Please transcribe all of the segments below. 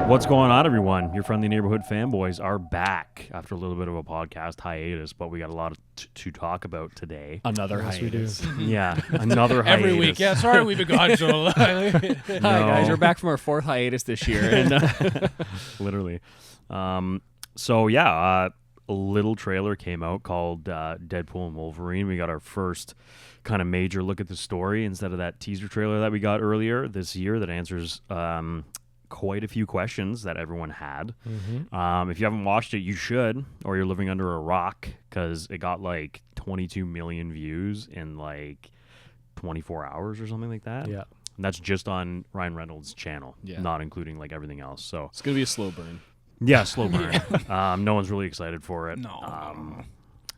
What's going on, everyone? Your friendly neighborhood fanboys are back after a little bit of a podcast hiatus, but we got a lot to talk about today. Another hiatus. Yeah, another hiatus. Every week. Yeah, sorry we've been gone so long. Hi, guys. We're back from our 4th hiatus this year. And, Literally. A little trailer came out called Deadpool and Wolverine. We got our first kind of major look at the story instead of that teaser trailer that we got earlier this year that answers quite a few questions that everyone had. If you haven't watched it, you should, or you're living under a rock, because it got like 22 million views in like 24 hours or something like that. yeah. And that's just on Ryan Reynolds' channel, Yeah. not including like everything else. So It's going to be a slow burn. yeah, slow burn. No one's really excited for it. No.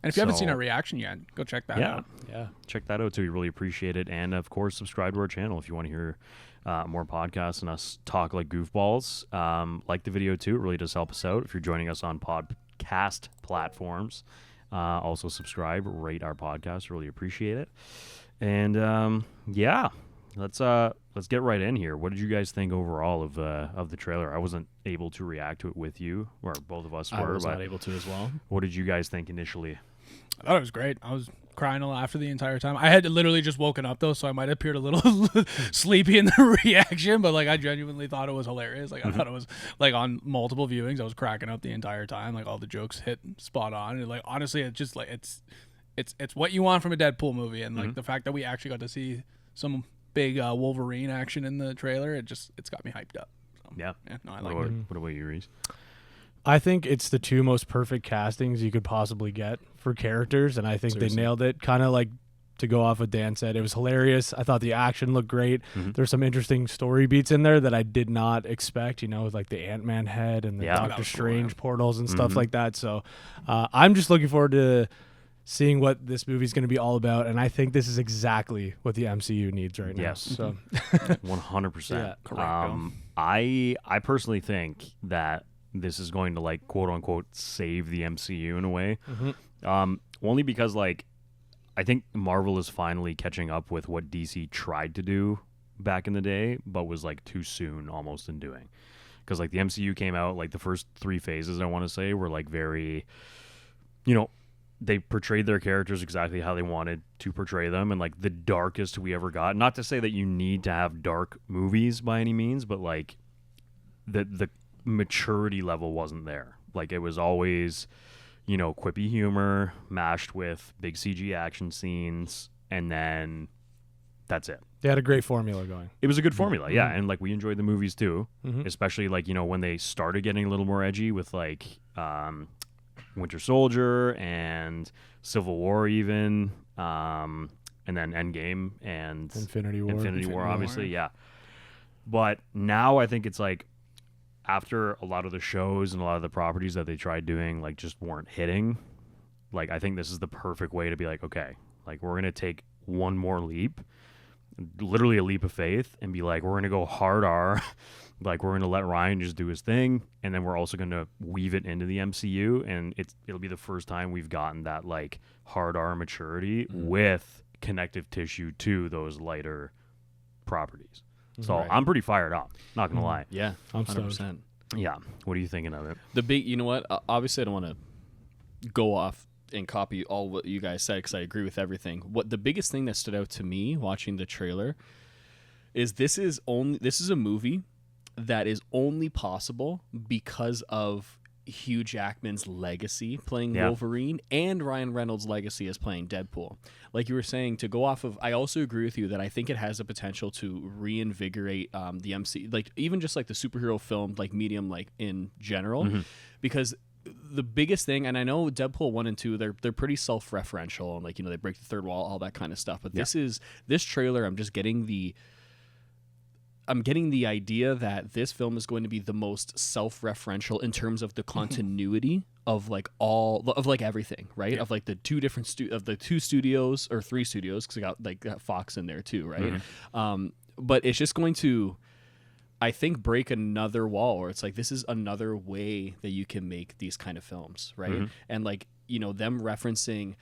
And if you haven't seen so- our reaction yet, go check that Yeah, out. Yeah. check that out too. We really appreciate it. And of course, subscribe to our channel if you want to hear more podcasts and us talk like goofballs. Like the video too. It really does help us out. If you're joining us on podcast platforms, also subscribe, rate our podcast. Really appreciate it. And let's get right in here. What did you guys think overall of the trailer? I wasn't able to react to it with you, or both of us were. I was but not able to as well. what did you guys think initially? I thought it was great. I was crying a lot after the entire time. I had literally just woken up though, so I might have appeared a little sleepy in the reaction, but like I genuinely thought it was hilarious. Like I thought it was like on multiple viewings, I was cracking up the entire time. Like all the jokes hit spot on. And like honestly, it's just like it's what you want from a Deadpool movie, and like the fact that we actually got to see some big Wolverine action in the trailer, it's got me hyped up. So, Yeah. no, I like What it. about you, Reese? I think it's the two most perfect castings you could possibly get for characters, and I think Seriously. they nailed it. Kind of like, to go off what Dan said, it was hilarious. I thought the action looked great. There's some interesting story beats in there that I did not expect, with like the Ant-Man head and the Yeah. That Doctor was cool, Strange portals and stuff like that. So I'm just looking forward to seeing what this movie's going to be all about, and I think this is exactly what the MCU needs right now. Yes. So 100%. Yeah, correcto. I personally think that this is going to like quote unquote save the MCU in a way. Only because like I think Marvel is finally catching up with what DC tried to do back in the day, but was like too soon almost in doing. Because like the MCU came out, like the first 3 phases, I want to say, were like very, they portrayed their characters exactly how they wanted to portray them, and like the darkest we ever got. Not to say that you need to have dark movies by any means, but like the maturity level wasn't there. Like it was always, quippy humor mashed with big CG action scenes, and then that's it. they had a great formula going. It was a good formula, yeah, and like we enjoyed the movies too, especially like when they started getting a little more edgy with like Winter Soldier and Civil War even, and then Endgame and Infinity War. obviously, yeah. But now I think it's like after a lot of the shows and a lot of the properties that they tried doing like just weren't hitting, like I think this is the perfect way to be like, okay, like we're going to take one more leap, literally a leap of faith, and be like, we're going to go hard R. Like we're going to let Ryan just do his thing, and then we're also going to weave it into the MCU, and it'll be the first time we've gotten that like hard R maturity with connective tissue to those lighter properties. So Right. I'm pretty fired up, not going to lie. Yeah, I'm 100%. Yeah. What are you thinking of it? The big, you know what? Obviously, I don't want to go off and copy all what you guys said because I agree with everything. What the biggest thing that stood out to me watching the trailer is this is a movie that is only possible because of Hugh Jackman's legacy playing Wolverine and Ryan Reynolds' legacy as playing Deadpool. Like you were saying, to go off of, I also agree with you that I think it has the potential to reinvigorate the MCU, like even just like the superhero film, like medium, like in general, because the biggest thing, and I know Deadpool 1 and 2, they're pretty self-referential and like, they break the third wall, all that kind of stuff. But this trailer, I'm getting the idea that this film is going to be the most self-referential in terms of the continuity of like everything, right? Of like the two different the 2 studios or 3 studios, because I got like that Fox in there too, right? But it's just going to, I think, break another wall, or it's like this is another way that you can make these kind of films, right? And like them referencing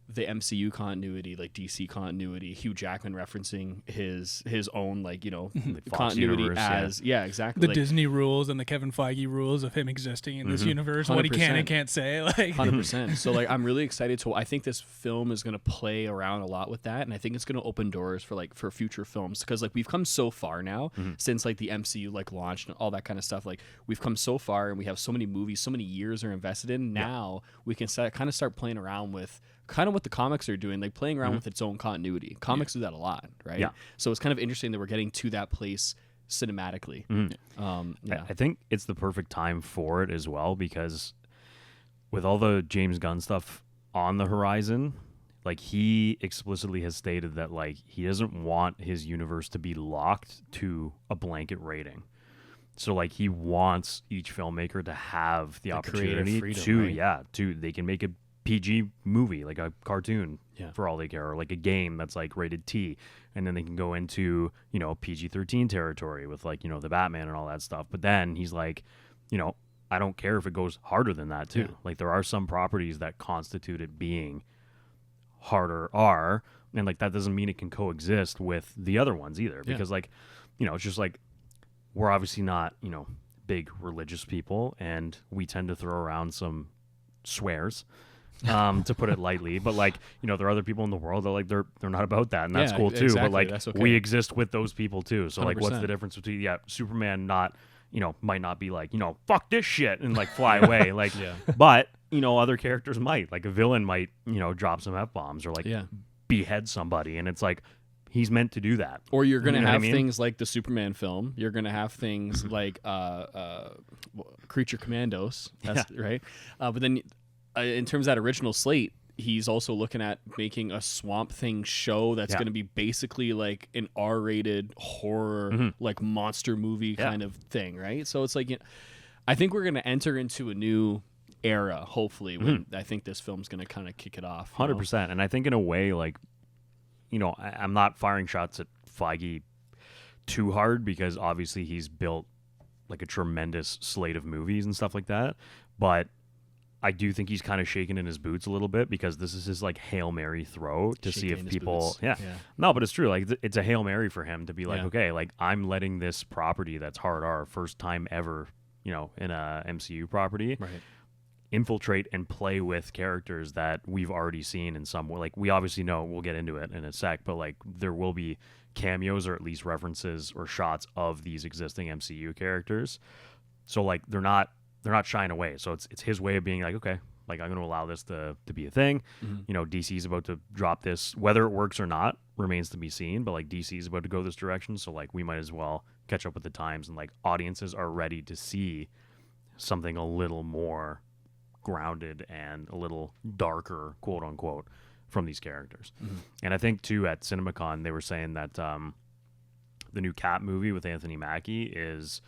the MCU continuity, like DC continuity, Hugh Jackman referencing his own, like, you know, Fox continuity universe, as exactly, The like, Disney rules and the Kevin Feige rules of him existing in this universe, what he can and 100%. can't say. Like 100%. So like I'm really excited to. I think this film is going to play around a lot with that, and I think it's going to open doors for future films, because like we've come so far now since like the MCU like launched and all that kind of stuff. Like we've come so far, and we have so many movies, so many years are invested in. Now we can kind of start playing around with kind of what the comics are doing, like playing around with its own continuity. Comics do that a lot, right? Yeah. So it's kind of interesting that we're getting to that place cinematically. I think it's the perfect time for it as well, because with all the James Gunn stuff on the horizon, like he explicitly has stated that like he doesn't want his universe to be locked to a blanket rating. So like he wants each filmmaker to have the opportunity freedom, to right? they can make a PG movie, like a cartoon, Yeah. for all they care, or like a game that's like rated T, and then they can go into, you know, PG-13 territory with like, you know, the Batman and all that stuff. But then he's like, you know, I don't care if it goes harder than that too. Yeah. Like there are some properties that constitute it being harder R, and like that doesn't mean it can coexist with the other ones either, because like, you know, it's just like we're obviously not, you know, big religious people, and we tend to throw around some swears, to put it lightly. But like, you know, there are other people in the world that like they're not about that, and that's Yeah, cool too. exactly. But like That's okay. we exist with those people too. So like, what's 100%. the difference between Superman not, you know, might not be like, you know, fuck this shit and like fly away, like, but you know, other characters might, like a villain might, you know, drop some F-bombs or like behead somebody, and it's like he's meant to do that. Or you're going to You know what have I mean? things like the Superman film. You're going to have things like Creature Commandos, that's right. But then in terms of that original slate, he's also looking at making a Swamp Thing show that's going to be basically like an R-rated horror, like monster movie kind of thing, right? So it's like, you know, I think we're going to enter into a new era, hopefully, when I think this film's going to kind of kick it off. 100%. And I think in a way, like, you know, I'm not firing shots at Feige too hard, because obviously he's built like a tremendous slate of movies and stuff like that. But I do think he's kind of shaking in his boots a little bit, because this is his like Hail Mary throw to see if people, no, but it's true. Like it's a Hail Mary for him to be like, okay, like I'm letting this property that's hard R, first time ever, you know, in a MCU property, infiltrate and play with characters that we've already seen in some way. Like we obviously know, we'll get into it in a sec, but like there will be cameos or at least references or shots of these existing MCU characters. So like they're not shying away. So it's his way of being like, okay, like I'm going to allow this to be a thing. You know, DC's about to drop this, whether it works or not remains to be seen, but like DC's about to go this direction. So like we might as well catch up with the times, and like audiences are ready to see something a little more grounded and a little darker, quote unquote, from these characters. And I think too at CinemaCon they were saying that the new Cap movie with Anthony Mackie is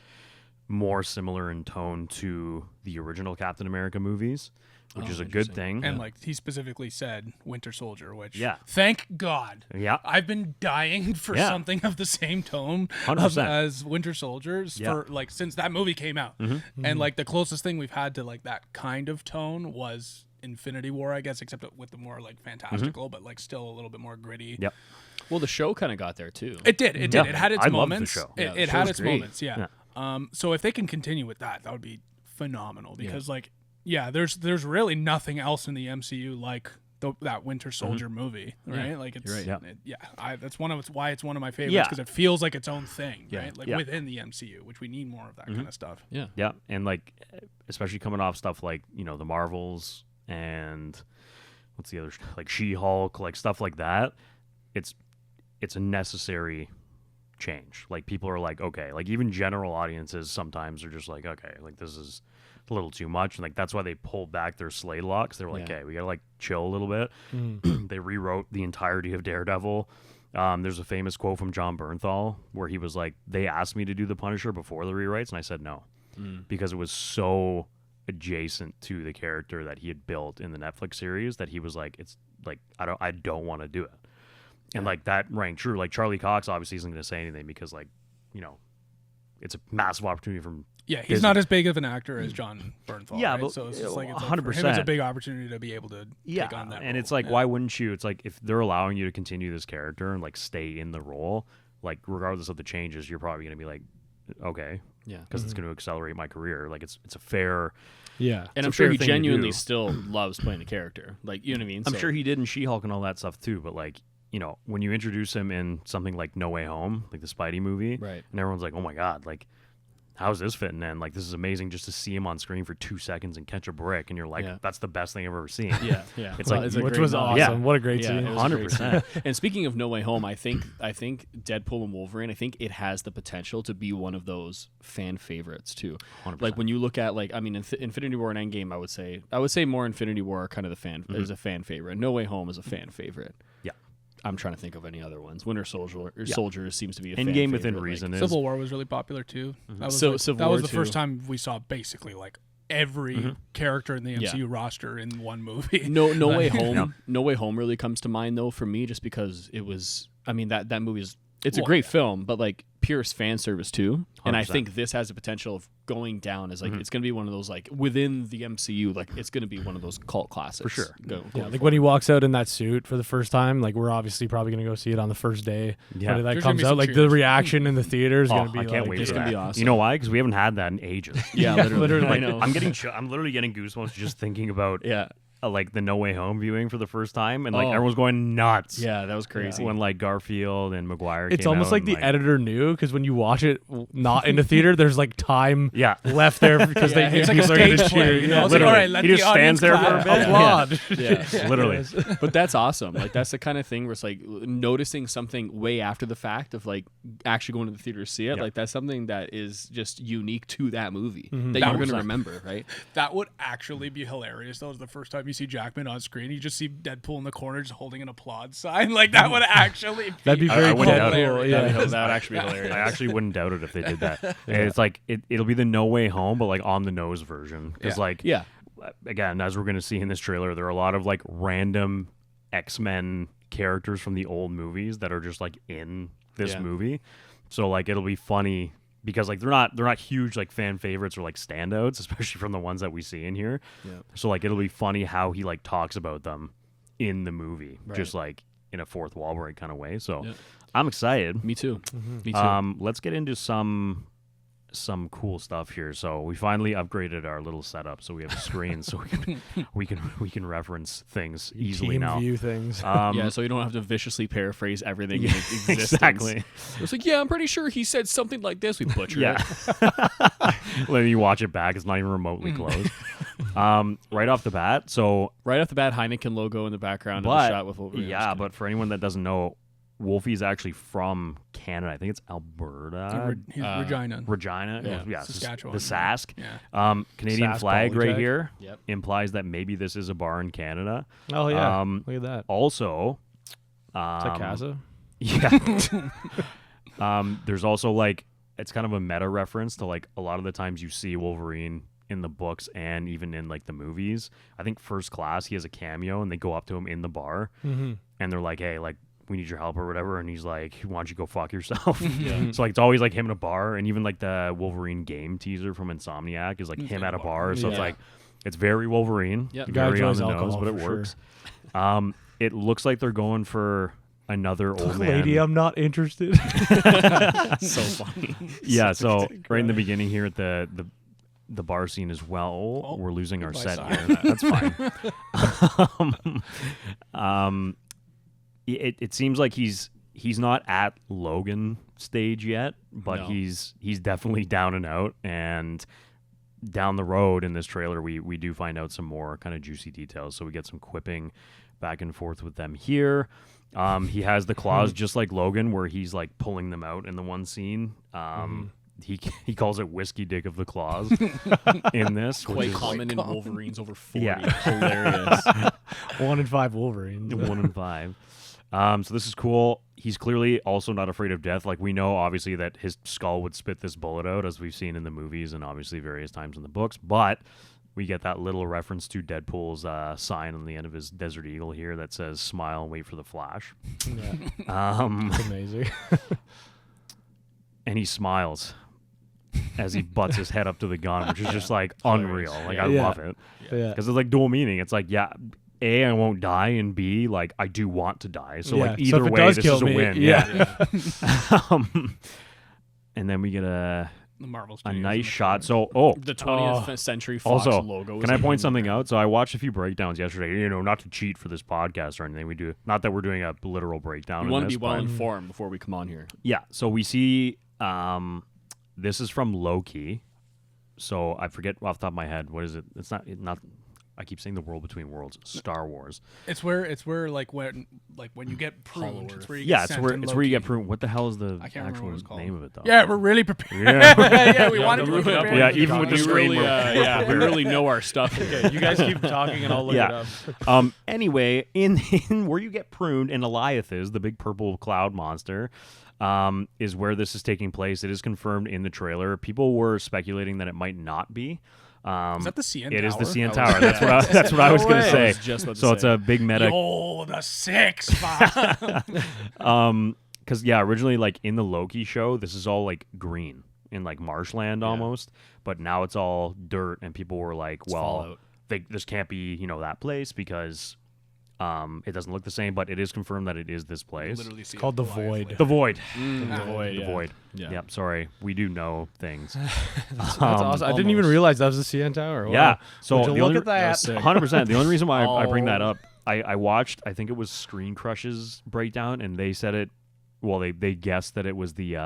more similar in tone to the original Captain America movies, which is a good thing. And like he specifically said Winter Soldier, which thank God. Yeah. I've been dying for something of the same tone 100%. as Winter Soldiers for like since that movie came out. And like the closest thing we've had to like that kind of tone was Infinity War, I guess, except with the more like fantastical, but like still a little bit more gritty. Yep. Well, the show kind of got there too. It did. It had its I loved the moments. show. It had its moments. Yeah. So if they can continue with that, that would be phenomenal, because like, there's really nothing else in the MCU like that Winter Soldier movie, right? Like it's that's why it's one of my favorites, because it feels like its own thing, right? Like within the MCU, which we need more of that kind of stuff. Yeah, and like especially coming off stuff like, you know, the Marvels and what's the other like She-Hulk, like stuff like that. It's a necessary change. Like people are like, okay, like even general audiences sometimes are just like, okay, like this is a little too much, and like that's why they pulled back their Slade locks. They were like, okay, we gotta like chill a little bit. They rewrote the entirety of Daredevil. There's a famous quote from John Bernthal where he was like, they asked me to do the Punisher before the rewrites, and I said no, because it was so adjacent to the character that he had built in the Netflix series that he was like, it's like I don't want to do it. And like that rang true. Like Charlie Cox obviously isn't going to say anything, because like, you know, it's a massive opportunity Yeah, he's not as big of an actor as John Bernthal. Yeah, right? but So it's just like, 100%. for him, it's a big opportunity to be able to take on that. And role. it's like, why wouldn't you? It's like if they're allowing you to continue this character and like stay in the role, like regardless of the changes, you're probably going to be like, okay, Yeah. because it's going to accelerate my career. Like it's a fair. Yeah. And a I'm sure fair he thing to genuinely do. still loves playing the character. Like, you know what I mean? I'm So- sure he did in She-Hulk and all that stuff too. But like, you know, when you introduce him in something like No Way Home, like the Spidey movie, Right. and everyone's like, oh my god, like. How's this fitting in? Like, this is amazing just to see him on screen for 2 seconds and catch a brick, and you're like, Yeah. that's the best thing I've ever seen. Yeah, yeah. It's like- a Which great was moment. awesome. Yeah. What a great Yeah, scene. it was a great 100%. scene. And speaking of No Way Home, I think Deadpool and Wolverine, I think it has the potential to be one of those fan favorites too. 100%. Like when you look at like, I mean, Infinity War and Endgame, I would say more Infinity War are kind of the fan is a fan favorite. No Way Home is a fan favorite. Yeah. I'm trying to think of any other ones. Winter Soldier seems to be a fan Endgame within favorite, reason like, is Civil War was really popular too. That was, Civil that was War the first too. time we saw basically like every character in the MCU roster in one movie. No Way Home. No Way Home really comes to mind though for me, just because it was. I mean that movie is. It's a great film, but like pure fan service too. And I 100%. think this has the potential of going down as like it's going to be one of those like within the MCU, like it's going to be one of those cult classics For sure. Yeah, like when he walks out in that suit for the first time, like we're obviously probably gonna go see it on the first day. Yeah. When that There's gonna comes be out, some like the cheers. reaction in the theater is gonna be I can't like, wait it's for gonna that. be awesome. You know why? Because we haven't had that in ages. Yeah, literally. I know. I'm getting I'm literally getting goosebumps just thinking about yeah, like the No Way Home viewing for the first time, and like Oh. everyone's going nuts. yeah, that was crazy. When like Garfield and Maguire. It's came almost out like and, the editor knew, because when you watch it not in the theater, there's like time Yeah. left there because Yeah, they it's like a people are gonna stage play, cheer. you know? Yeah, It's like, literally. all right, let He the just stands audience there for a clap. bit. applaud. Yeah. Literally. But that's awesome. Like that's the kind of thing where it's like noticing something way after the fact of like actually going to the theater to see it. Yeah. Like that's something that is just unique to that movie that That you're going was to like- remember, right? That would actually be hilarious. That was the first time you see Jackman on screen. You just see Deadpool in the corner just holding an applaud sign. Like that would actually That'd be I very wouldn't cool. doubt it. Yeah. that would actually be hilarious. I actually wouldn't doubt it if they did that. And it's like it'll be the No Way Home, but like on the nose version. Because Yeah. like yeah. again, as we're gonna see in this trailer, there are a lot of like random X-Men characters from the old movies that are just like in this Yeah. movie. So like it'll be funny because like they're not huge like fan favorites or like standouts, especially from the ones that we see in here. Yeah. So like it'll be funny how he like talks about them in the movie, Right. just like in a fourth wall break kind of way. So Yeah. I'm excited. Me too. Me too. Let's get into some cool stuff here. So we finally upgraded our little setup, so we have a screen, so we can reference things easily Team now. view things. yeah, so you don't have to viciously paraphrase everything in existence. Exactly. It's like, yeah, I'm pretty sure he said something like this. We butchered Yeah. it. When you watch it back, it's not even remotely close. Right off the bat, so Right off the bat, Heineken logo in the background of the but shot with Wolverine. yeah, but for anyone that doesn't know, Wolfie's actually from Canada. I think it's Alberta. He's Regina. Regina, Yeah. Saskatchewan. the Sask. Yeah. Canadian Sask flag right Polytech. here Yep. implies that maybe this is a bar in Canada. Oh yeah, Um, look at that. Also, Is that Casa? yeah. There's also like it's kind of a meta reference to like a lot of the times you see Wolverine in the books and even in like the movies. I think First Class he has a cameo and they go up to him in the bar and they're like, "Hey, like we need your help or whatever," and he's like, "Why don't you go fuck yourself?" So like it's always like him in a bar, and even like the Wolverine game teaser from Insomniac is like him at a bar. So it's Yeah. like it's very Wolverine, Yep. Guy very on enjoys the nose, alcohol but it for works. It looks like they're going for another old man. Lady, I'm not interested. So funny. Yeah, so right in the beginning here at the bar scene as well, Oh, we're losing our goodbye, set Simon. here. That's fine. It seems like he's not at Logan stage yet, but No. he's definitely down and out. And down the road in this trailer, we do find out some more kind of juicy details. So we get some quipping back and forth with them here. He has the claws just like Logan, where he's like pulling them out in the one scene. He calls it whiskey dick of the claws in this. Quite which is common in Wolverines over 40. Yeah. Hilarious. 1 in 5 Wolverines. 1 in 5. So this is cool. He's clearly also not afraid of death. Like we know, obviously, that his skull would spit this bullet out, as we've seen in the movies and obviously various times in the books. But we get that little reference to Deadpool's sign on the end of his Desert Eagle here that says "Smile and wait for the flash." Yeah, it's amazing. And he smiles. as he butts his head up to the gun, which is just like unreal. Like I Yeah. love it Yeah. because it's like dual meaning. It's like, yeah, A, I won't die, and B, like I do want to die. So like So either if it way, does this kill is a me, win. yeah. And then we get a The Marvel nice Studios shot. in the So The 20th Century Fox also, logo. can I point something out? So I watched a few breakdowns yesterday. You know, not to cheat for this podcast or anything. We do not that we're doing a literal breakdown. We in want to this, be well but- informed before we come on here. Yeah. So we see. This is from Loki. So I forget off the top of my head. What is it? It's not. I keep saying the world between worlds. Star Wars. It's where like when you get pruned. It's where you get Yeah, it's sent where in it's where you get Loki. pruned. What the hell is the I can't remember actual what it's called. name of it though? Yeah, we're really prepared. Yeah. yeah, we wanted to be prepared. Yeah, even with the we screen, really, we really know our stuff. Okay, you guys keep talking and I'll look it Yeah. up. Anyway, in where you get pruned in Eliath is the big purple cloud monster. Is where this is taking place. It is confirmed in the trailer. People were speculating that it might not be. Is that the CN It is the Tower? CN Tower. That's what I was going to way. say. I was just about to So it's say. a big meta. Yo, the 6-5. Because yeah, originally like in the Loki show, this is all like green in like marshland almost, but now it's all dirt, and people were like, well, Fallout. this can't be that place because it doesn't look the same. But it is confirmed that it is this place. Literally see called it The live, Void. like- The Void. The void. The yeah. Void. Yeah. Yep. Sorry, we do know things. That's awesome. I didn't even almost. realize that was the CN Tower. Wow. Yeah. So Would you the look only, at that? 100%. The only reason why I bring that Oh. up, I watched. I think it was Screen Crush's breakdown, and they said it. Well, they guessed that it was the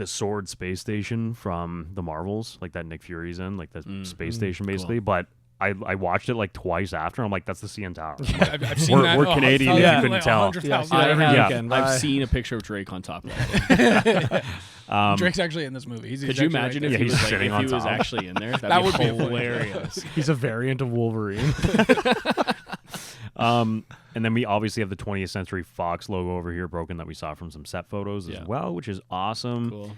Sword space station from the Marvels, like that Nick Fury's in, like the space station basically. But I watched it like twice after. I'm like, that's the CN Tower. I've seen We're- that. we're Canadian, I've if you seen couldn't like tell. 100,000 Yeah, every every week. weekend. I've Bye. seen a picture of Drake on top of that. Drake's actually in this movie. He's Could you actually imagine right if Yeah, he he's was, like, sitting if on he was top. actually in there? That'd That be would be hilarious. He's a variant of Wolverine. And then we obviously have the 20th Century Fox logo over here broken that we saw from some set photos as Yeah. well, which is awesome. Cool.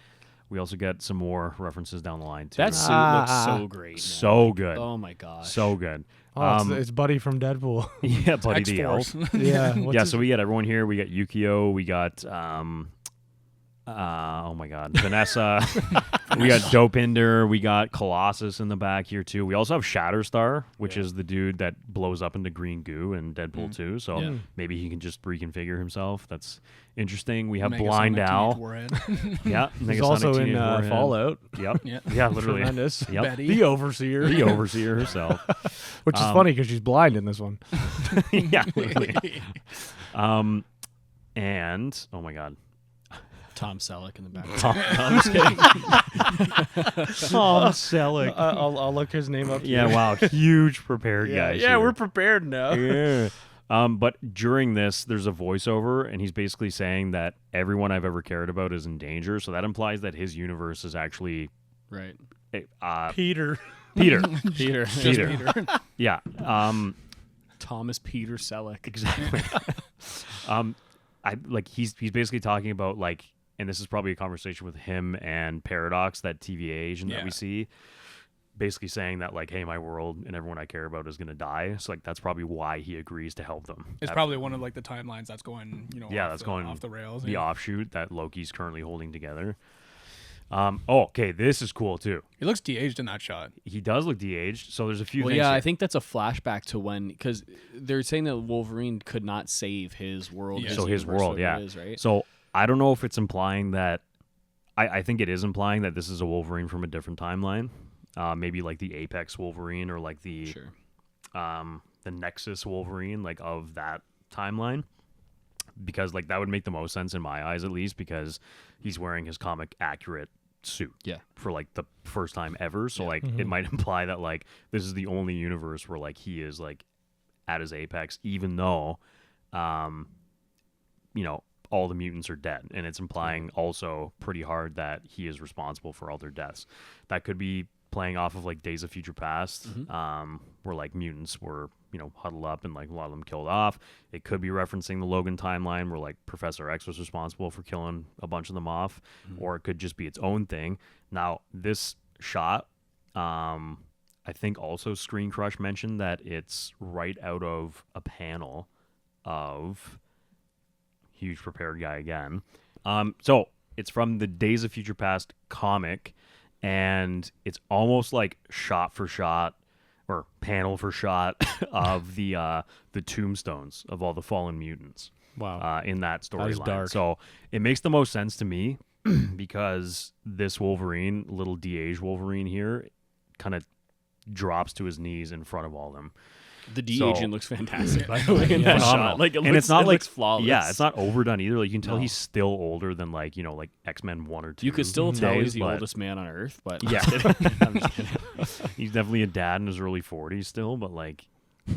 We also get some more references down the line too. That suit looks so great. man. so good. Oh my gosh. So good. Oh, it's Buddy from Deadpool. Yeah, Buddy the Elf. X-Force. yeah. Yeah, so we got everyone here. We got Yukio. We got oh my God, Vanessa. We got Dopinder. We got Colossus in the back here too. We also have Shatterstar, which is the dude that blows up into green goo in Deadpool 2. So Yeah. maybe he can just reconfigure himself. That's interesting. We have Megasonic Blind Teenage Owl. Warhead. Yeah, He's Megasonic also in Teenage Warhead. Fallout. Yep. Yeah. Yeah, literally. Tremendous. Yep. Betty. The Overseer. The overseer herself. Which is funny because she's blind in this one. Yeah, literally. And oh my God, Tom Selleck in the back. I'm just kidding. Tom Selleck. I'll look his name up. Yeah, wow, huge prepared guys. yeah, here. we're prepared now. Yeah. But during this, there's a voiceover, and he's basically saying that everyone I've ever cared about is in danger. So that implies that his universe is actually Right. Peter. Peter. Peter. Peter. Yeah. Thomas Peter Selleck. Exactly. He's basically talking about like, and this is probably a conversation with him and Paradox, that TVA agent that we see, basically saying that like, hey, my world and everyone I care about is gonna die. So like that's probably why he agrees to help them. It's probably one of like the timelines that's going, off the rails. The yeah. offshoot that Loki's currently holding together. Okay, this is cool too. He looks de-aged in that shot. He does look de-aged. So there's a few Well, things. yeah, here. I think that's a flashback to when, because they're saying that Wolverine could not save his world. Yeah. His So his universe, world, whatever yeah. it is, right? So I don't know if it's implying that. I think it is implying that this is a Wolverine from a different timeline. Maybe like the Apex Wolverine or like the Sure. the Nexus Wolverine, like of that timeline. Because like that would make the most sense in my eyes, at least, because he's wearing his comic accurate suit. Yeah. For like the first time ever. So like it might imply that like this is the only universe where like he is like at his apex, even though all the mutants are dead. And it's implying also pretty hard that he is responsible for all their deaths. That could be playing off of like Days of Future Past, where like mutants were, huddled up and like a lot of them killed off. It could be referencing the Logan timeline where like Professor X was responsible for killing a bunch of them off, or it could just be its own thing. Now, this shot, I think also Screen Crush mentioned that it's right out of a panel of huge prepared guy again. So it's from the Days of Future Past comic. and it's almost like shot for shot or panel for shot of the tombstones of all the fallen mutants. Wow. In that is storyline. dark. So it makes the most sense to me because this Wolverine, little de-age Wolverine here, kind of drops to his knees in front of all of them. The de-aging So- looks fantastic, by the way, in that Phenomenal. shot. Like, it And looks, it's not it like looks flawless. Yeah, it's not overdone either. Like you can tell No. he's still older than like like X-Men 1 or 2. You could still tell days, he's the but- oldest man on Earth, but Yeah. I'm just kidding. I'm just kidding. He's definitely a dad in his early 40s still, but like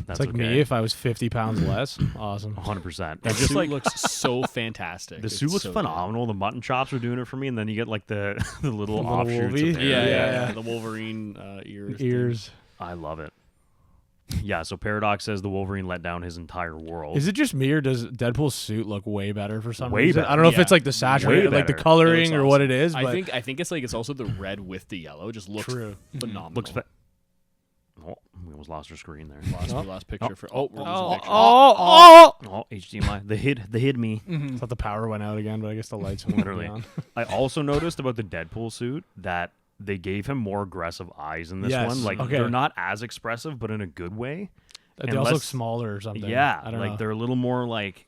that's It's like okay. me if I was 50 pounds less. Awesome. 100%. That And just suit like looks so fantastic. the It's suit looks so good. phenomenal. The mutton chops are doing it for me, and then you get like the little Little offshoots. Wolvie? Of hair. Yeah, Yeah. the Wolverine ears. thing. Ears. I love it. Yeah, so Paradox says the Wolverine let down his entire world. Is it just me or does Deadpool's suit look way better for some Way reason? better. I don't know if Yeah. it's like the saturated, Way like the better. coloring It or looks what awesome. it is. But I think it's also the red with the yellow. Just looks True. phenomenal. Looks oh, we almost lost our screen there. Last picture for we're losing oh, picture. Oh, HDMI. They hid me. I thought the power went out again, but I guess the lights went Literally. on. I also noticed about the Deadpool suit that they gave him more aggressive eyes in this Yes, one. Like okay. they're not as expressive, but in a good way. They And also look less- smaller or something. Yeah, I don't like know. they're a little more like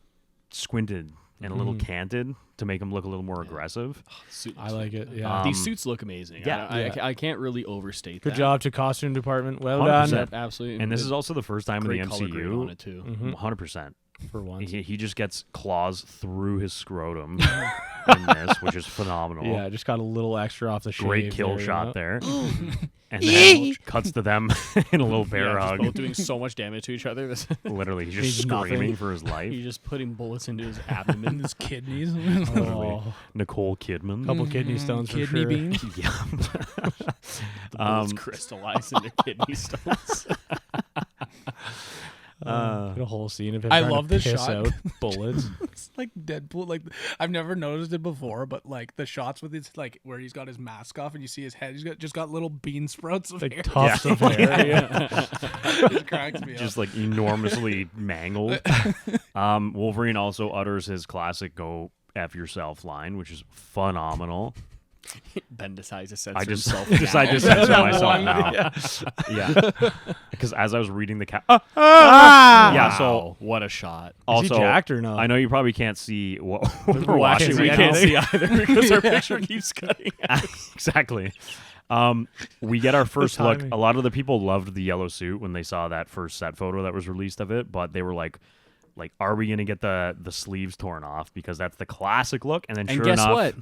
squinted and a little Mhm. canted to make them look a little more aggressive. Suit I looks like it. Yeah. Um, These suits look amazing. yeah. I can't really overstate Good that. job to costume department. Well 100%. done. Absolutely. And this is also the first time in great the color grade on MCU. it too. Mhm. 100%. For once. He just gets claws through his scrotum in this, which is phenomenal. Yeah, just got a little extra off the shave. Great kill there, you shot know? there. And then cuts to them in a little bear Yeah, just hug. both doing so much damage to each other. Literally, he's just He's screaming nothing. for his life. He's just putting bullets into his And abdomen. his kidneys. Oh, Nicole Kidman. couple kidney stones for Kidney sure. beans. Yeah. The bullets crystallize into kidney stones. Get a whole scene of him. I trying to love this piss shot. out bullets. It's like Deadpool. Like I've never noticed it before, but like the shots with his like where he's got his mask off and you see his head, he's just got little bean sprouts of Like hair. tufts of hair. Yeah. It cracks me Just up. like enormously mangled. Wolverine also utters his classic "Go F yourself" line, which is phenomenal. Ben decides to censor I just himself. decide to now. censor That myself one, now. yeah. Yeah, because as I was reading the Yeah, so what a shot. Is he also jacked or no? I know you probably can't see what we're We're watching. watching we right can't now. see either because our picture keeps cutting. Exactly. We get our first look. timing. A lot of the people loved the yellow suit when they saw that first set photo that was released of it, but they were like, are we gonna get the sleeves torn off because that's the classic look? And then And sure guess enough, what?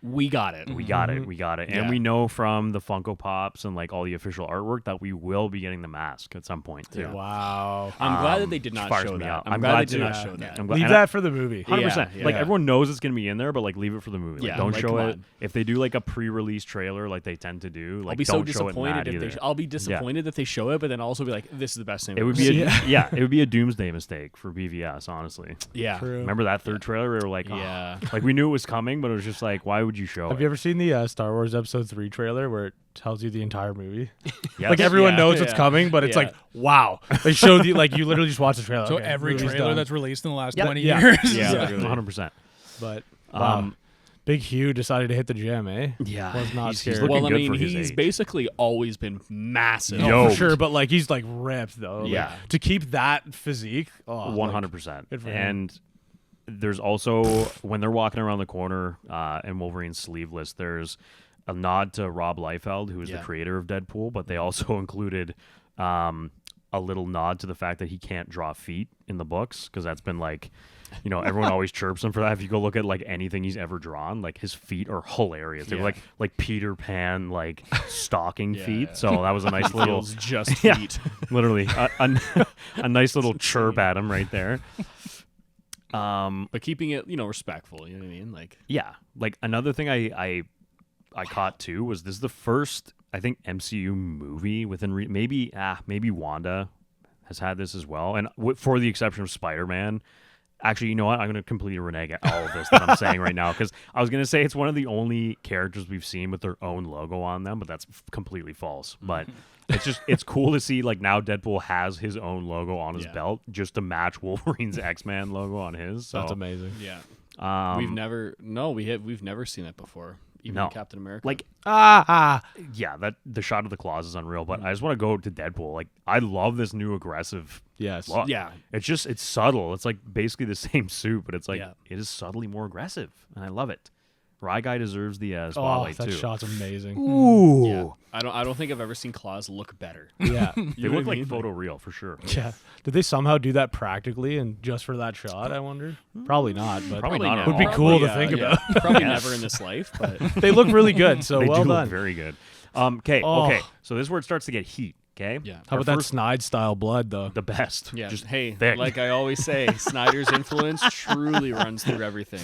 We got it. we got it. We got it. And Yeah. we know from the Funko Pops and like all the official artwork that we will be getting the mask at some point too. Wow. I'm glad that they did not fires show me that. up. I'm I'm glad glad they did to- not yeah. show that. I'm glad- Leave and that for the movie. 100%. Yeah, Like yeah. everyone knows it's gonna be in there, but like leave it for the movie. Like, Yeah, don't like, show come it on. if they do like a pre-release trailer, like they tend to do. Like I'll be don't so show it in that disappointed if either. they. I'll be disappointed that they show it, but then also be like, "This is the best thing." It we've would be ever a, seen. yeah, it would be a doomsday mistake for BVS, honestly. yeah, True. Remember that third trailer? We were like, oh. yeah. Like we knew it was coming, but it was just like, why would you show Have it? you ever seen the Star Wars Episode 3 trailer where it tells you the entire movie? Yes. Like everyone Yeah, knows it's yeah. coming, but it's Yeah. like, wow. They showed you, like, you literally just watch the trailer. So okay, every movie's trailer done. that's released in the last Yep. 20 Yeah. years. Yeah, Yeah. literally, 100%. But, wow. Um, Big Hugh decided to hit the gym, eh? yeah, Was not he's scared. looking Well, I good mean, for his he's age. basically always been massive. Oh, Yo. for sure, but, like, he's, like, ripped, though. Like, Yeah. to keep that physique, 100%. good for him. And there's also when they're walking around the corner and Wolverine's sleeveless, there's a nod to Rob Liefeld, who is Yeah. the creator of Deadpool, but they also included a little nod to the fact that he can't draw feet in the books because that's been like, everyone always chirps him for that. If you go look at like anything he's ever drawn, like his feet are hilarious. They're Yeah. like Peter Pan, like stocking Yeah. feet. So that was a nice little, Feels just Yeah. feet. literally a nice little chirp at him right there. But keeping it, respectful. You know what I mean? Like, Yeah, like another thing I caught too was this is the first I think MCU movie within maybe Wanda has had this as well, and for the exception of Spider-Man. Actually, you know what? I'm going to completely renege at all of this that I'm saying right now because I was going to say it's one of the only characters we've seen with their own logo on them, but that's completely false. But it's cool to see like now Deadpool has his own logo on his Yeah. belt just to match Wolverine's X-Man logo on his. So That's amazing. yeah. um, We've never seen that before. even No. Captain America. Like, yeah, that the shot of the claws is unreal. But I just want to go to Deadpool. Like, I love this new aggressive Yes. look. Yeah. it's subtle. It's like basically the same suit, but it's like Yeah. it is subtly more aggressive, and I love it. Rye Guy deserves the Oh, spotlight that too. shot's amazing. Ooh, yeah. I don't think I've ever seen claws look better. Yeah. they You know look what I like mean? photo real for sure. Yeah. Did they somehow do that practically and just for that shot, I wonder? Probably not, but Probably not at would be all. cool to Probably, think yeah. about. Probably never in this life, but They look really good, so They well do done. look very good. Okay, Oh. okay. So this is where it starts to get heat. Okay. Yeah. How Our about that first- Snide style blood though? The best. yeah. Just Hey, thick. like I always say, Snyder's influence truly runs through everything.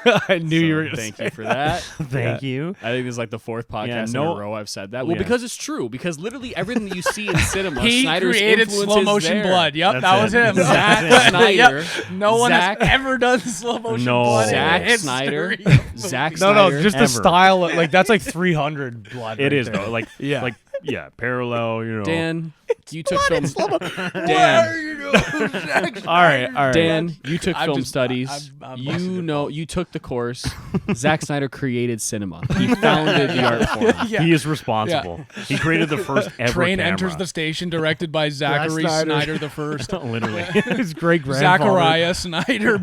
I knew So you were gonna thank say you for that. Thank you. I think this is like the fourth podcast in no- a row I've said that. Well, Yeah. because it's true. Because literally everything that you see in cinema, He Snyder's created influence slow is motion there. blood. Yep, That's that it. was him. Zack Snyder. Yep. No one Zack- has ever done slow motion No. blood. in Zack the Snyder. history of Zack movies. No, Snyder. just the Ever. style. Like that's like 300 blood. It right is there. though. Like Yeah. parallel. You know. Dan, you took film. What are Dan, you doing, Zack All right, Snyder? all right. Dan, you took I'm film just- studies. I'm busting You your know, you took the course. Zack Snyder created cinema. He founded the art form. Yeah. He is responsible. He created the first ever Train camera. enters the station, directed by Zachary Snyder. Snyder the first. Literally. His great grandfather. Zachariah Snyder.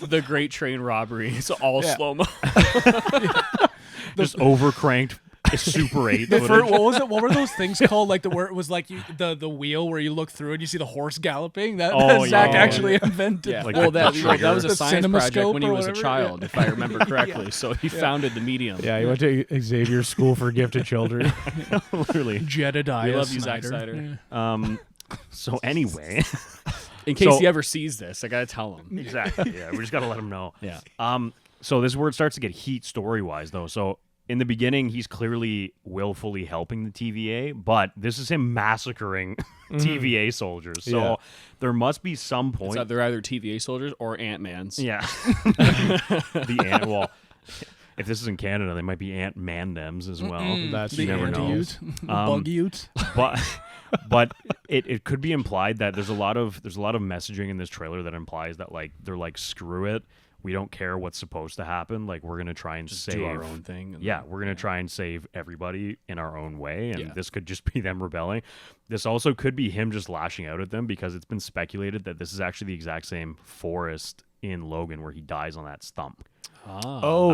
The Great Train Robbery. It's all Yeah. slow mo. Just overcranked Super 8 The footage. first, what was it? What were those things called? Like where it was like the wheel where you look through and you see the horse galloping. That, Oh, Zach yeah. actually invented. Yeah. Like well, the that trigger. was a The science project cinemascope when he or was a whatever. child, if I remember correctly. So he founded the medium. Yeah, he went to Xavier School for Gifted Children. Literally. Jedediah We love you, Zack Snyder. Snyder. Yeah. So anyway. In case So- he ever sees this, I gotta tell him. Exactly. Yeah, we just gotta let him know. Yeah. So this is where it starts to get heat story wise, though. So in the beginning, he's clearly willfully helping the TVA, but this is him massacring TVA soldiers. So Yeah. there must be some point. They're either TVA soldiers or Ant-Mans. Yeah. The ant. Well, if this is in Canada, they might be Ant Mandems as well. That's The you never know. anti-ute, bug ute. But it could be implied that there's a lot of messaging in this trailer that implies that like they're like, screw it, we don't care what's supposed to happen, like we're gonna try and save Do our own thing. and- yeah, we're gonna try and save everybody in our own way, and Yeah. this could just be them rebelling. This also could be him just lashing out at them, because it's been speculated that this is actually the exact same forest in Logan where he dies on that stump. Oh,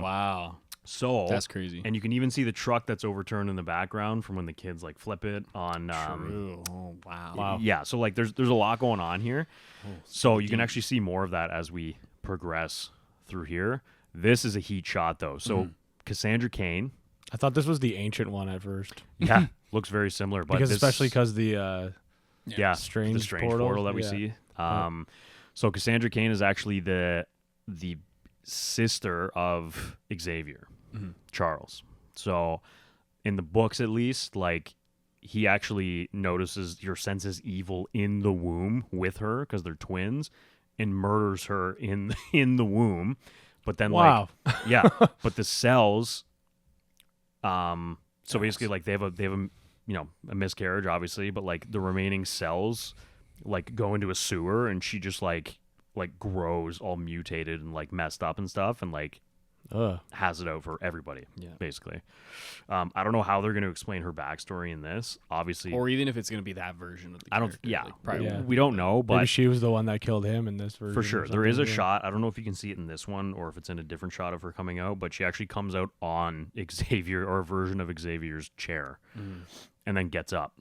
Wow. So That's crazy. And you can even see the truck that's overturned in the background from when the kids like flip it on. True. Oh, wow. Yeah, so like there's a lot going on here. So you can actually see more of that as we progress through here. This is a heat shot though. So Cassandra Cain, I thought this was the ancient one at first. yeah, looks very similar, but Because this, especially because the yeah, strange the strange portal, portal that we yeah. see. So Cassandra Cain is actually the sister of Xavier, Charles. So in the books, at least, like he actually notices your senses evil in the womb with her because they're twins, and murders her in the womb. But then, Wow. like, yeah, but the cells. So basically, like they have a a miscarriage, obviously, but like the remaining cells like go into a sewer, and she just like grows all mutated and like messed up and stuff, and like has it out for everybody. Yeah. Basically. I don't know how they're going to explain her backstory in this. Obviously, Or even if it's going to be that version of the I don't. character, Yeah, like, probably Yeah. we don't know, maybe but she was the one that killed him in this version. for or sure there is a something, yeah. shot. I don't know if you can see it in this one or if it's in a different shot of her coming out, but she actually comes out on Xavier, or a version of Xavier's chair, and then gets up.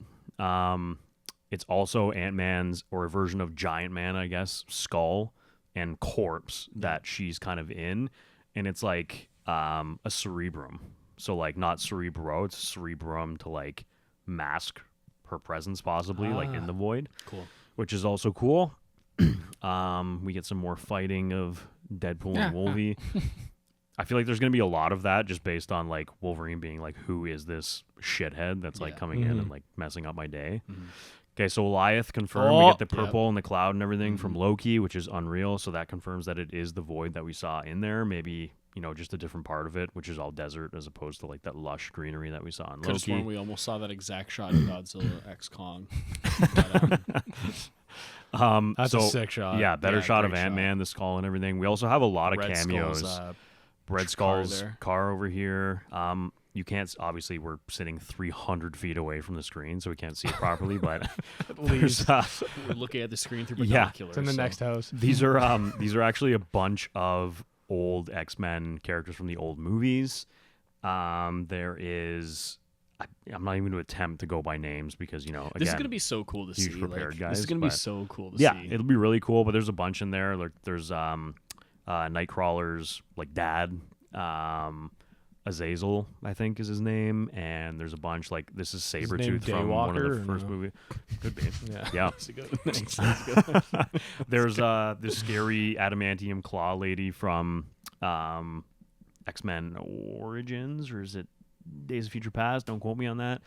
It's also Ant-Man's, or a version of Giant Man, I guess, skull and corpse that she's kind of in, and it's like a cerebrum. So like not cerebro, it's cerebrum to like mask her presence possibly, like in the void. Cool. Which is also cool. We get some more fighting of Deadpool and Wolvie. I feel like there's going to be a lot of that just based on like Wolverine being like, who is this shithead that's like coming in and like messing up my day. Okay, so Goliath confirmed. We get the purple and the cloud and everything from Loki, which is unreal. So that confirms that it is the void that we saw in there. Maybe, just a different part of it, which is all desert as opposed to like that lush greenery that we saw in Could have sworn Loki. we almost saw that exact shot in Godzilla X Kong. That's so, a sick shot. Yeah, better Yeah, shot of great shot. Ant-Man, the skull and everything. We also have a lot of Red cameos. Skull's Red car Skull's there. car over here. You can't obviously we're sitting 300 feet away from the screen, so we can't see it properly. But there's, We're looking at the screen through Yeah. binoculars. It's in the so- next house. these are actually a bunch of old X-Men characters from the old movies. There is. I'm not even going to attempt to go by names because again, This is gonna be so cool to huge see. prepared This guys, is gonna be but- so cool to yeah, see. it'll be really cool. But there's a bunch in there. Like there's Nightcrawler's like dad, Azazel, I think is his name, and there's a bunch like this is name Sabretooth from one Daywalker, of the or first no? movie. Could be. Yeah. Yeah. That's a good- Thanks. There's this scary adamantium claw lady from X-Men Origins, or is it Days of Future Past? Don't quote me on that.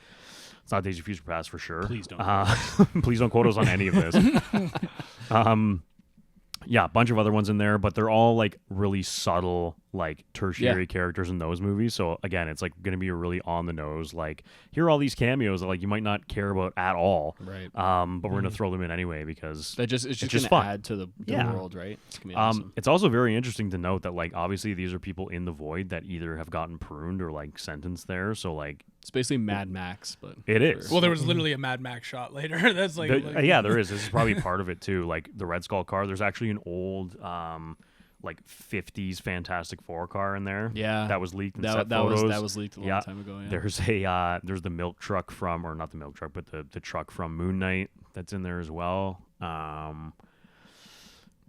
It's not Days of Future Past for sure. Please don't. Please don't quote us on any of this. Yeah, a bunch of other ones in there, but they're all like really subtle, like tertiary characters in those movies. So again, it's like going to be a really on the nose. Like here are all these cameos that like you might not care about at all. Right. But we're gonna throw them in anyway because It's just just gonna fun. add to the Yeah. world, right? It's gonna be awesome. It's also very interesting to note that like obviously these are people in the void that either have gotten pruned or like sentenced there. So like It's basically Mad Max, but It is. Well, there was literally a Mad Max shot later. That's like, yeah, there is. This is probably part of it too. Like the Red Skull car. There's actually an old like 50s Fantastic Four car in there. Yeah. that was leaked in that set that photos. was leaked a long Yeah. time ago. Yeah. There's the milk truck from, or not the milk truck, but the truck from Moon Knight that's in there as well.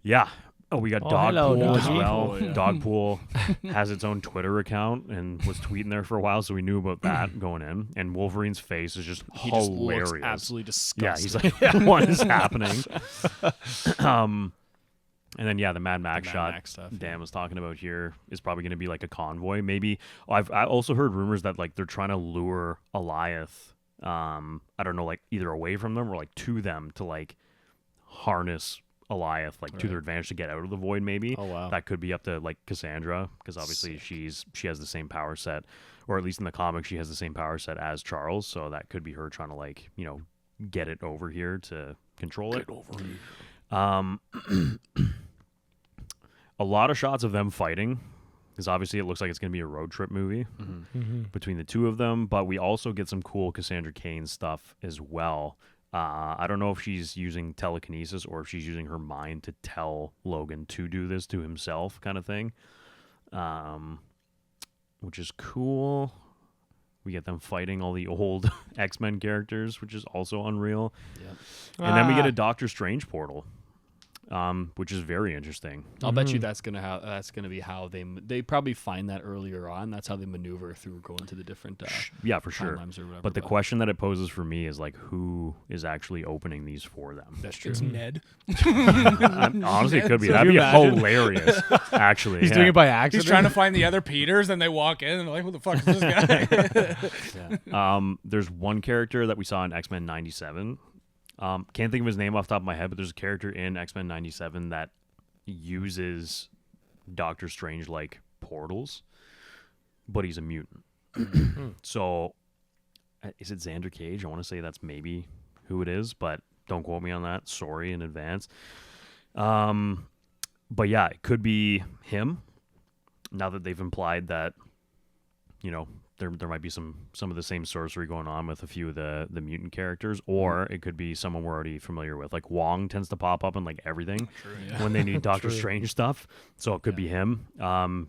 Yeah. Oh, we got hello, Dogpool as Doggy. well. Dogpool, yeah. Dogpool has its own Twitter account and was tweeting there for a while, so we knew about that going in. And Wolverine's face is just he just hilarious. looks absolutely Yeah, disgusting. he's like, what is happening? And then the Mad Max Mad shot Max stuff, Dan yeah. was talking about here is probably going to be like a convoy. Maybe I also heard rumors that like they're trying to lure Eliath. I don't know, like either away from them or like to them to like harness Eliath like to their advantage to get out of the void. Maybe Oh, wow. that could be up to like Cassandra because obviously she has the same power set, or at least in the comics she has the same power set as Charles. So that could be her trying to like get it over here to control it. A lot of shots of them fighting because obviously it looks like it's going to be a road trip movie between the two of them, but we also get some cool Cassandra Cain stuff as well. I don't know if she's using telekinesis or if she's using her mind to tell Logan to do this to himself kind of thing, which is cool. We get them fighting all the old X-Men characters, which is also unreal. Yep. And then we get a Doctor Strange portal, which is very interesting. I'll bet you that's gonna be how they probably find that earlier on. That's how they maneuver through going to the different Yeah, for sure. timelines or whatever. But the question that it poses for me is like, who is actually opening these for them? that's true. it's Ned. Honestly, it could be. So That'd can be you imagine? hilarious. Actually, He's yeah. doing it by accident. He's trying to find the other Peters, and they walk in, and they're like, "Who the fuck is this guy?" There's one character that we saw in X-Men 97. Can't think of his name off the top of my head, but there's a character in X-Men 97 that uses Doctor Strange like portals, but he's a mutant. So, is it Xander Cage? I want to say that's maybe who it is, but don't quote me on that. Sorry in advance. But yeah, it could be him. Now that they've implied that, there might be some of the same sorcery going on with a few of the mutant characters, or it could be someone we're already familiar with. Like Wong tends to pop up in like everything when they need Doctor Strange stuff, so it could be him.